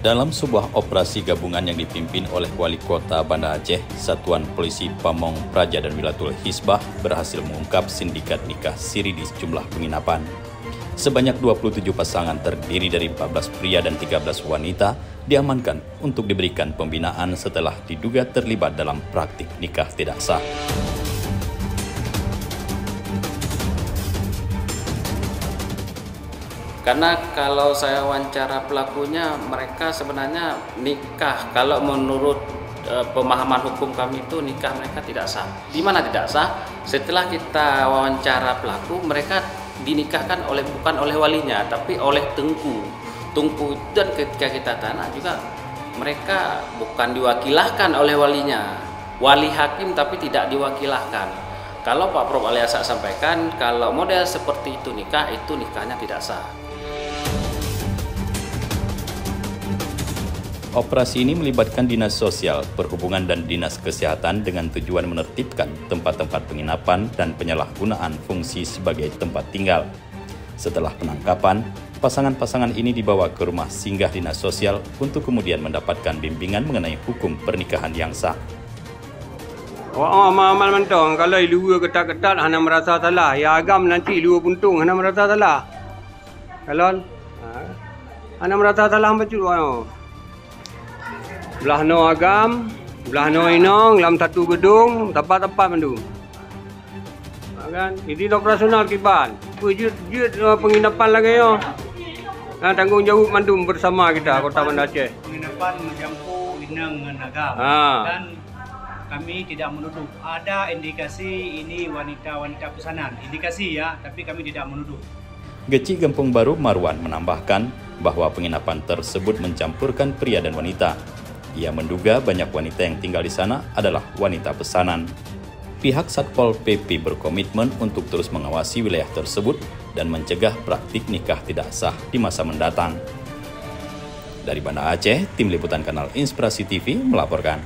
Dalam sebuah operasi gabungan yang dipimpin oleh Wali Kota Banda Aceh, Satuan Polisi Pamong Praja dan Wilatul Hisbah berhasil mengungkap sindikat nikah siri di sejumlah penginapan. Sebanyak 27 pasangan terdiri dari 14 pria dan 13 wanita diamankan untuk diberikan pembinaan setelah diduga terlibat dalam praktik nikah tidak sah. Karena kalau saya wawancara pelakunya, mereka sebenarnya nikah. Kalau menurut pemahaman hukum kami itu nikah mereka tidak sah. Di mana tidak sah? Setelah kita wawancara pelaku, mereka dinikahkan bukan oleh walinya, tapi oleh tengku. Tengku, dan ketika kita tanya juga, mereka bukan diwakilahkan oleh walinya. Wali hakim tapi tidak diwakilahkan. Kalau Pak Prof Aliasa sampaikan, kalau model seperti itu nikahnya tidak sah. Operasi ini melibatkan Dinas Sosial, Perhubungan dan Dinas Kesehatan dengan tujuan menertibkan tempat-tempat penginapan dan penyalahgunaan fungsi sebagai tempat tinggal. Setelah penangkapan, pasangan-pasangan ini dibawa ke rumah singgah Dinas Sosial untuk kemudian mendapatkan bimbingan mengenai hukum pernikahan yang sah. Amal mentong kalau ilua ketat-ketat hana merasa salah, ya agam nanti ilua puntung hana merasa salah. Kalau hana merasa salah macam belah no agam, belah no inong, dalam satu gedung, tempat-tempat mandu. Kan? Ini operasional kiban. Wujud penginapan lagi yo. Tanggungjawab mandu bersama kita Kota Banda Aceh. Penginapan mencampur inang dengan agam. Dan kami tidak menuduh. Ada indikasi ini wanita-wanita pesanan. Indikasi ya, tapi kami tidak menuduh. Geci Gempung Baru Marwan menambahkan bahwa penginapan tersebut mencampurkan pria dan wanita. Ia menduga banyak wanita yang tinggal di sana adalah wanita pesanan. Pihak Satpol PP berkomitmen untuk terus mengawasi wilayah tersebut dan mencegah praktik nikah tidak sah di masa mendatang. Dari Banda Aceh, Tim Liputan Kanal Inspirasi TV melaporkan.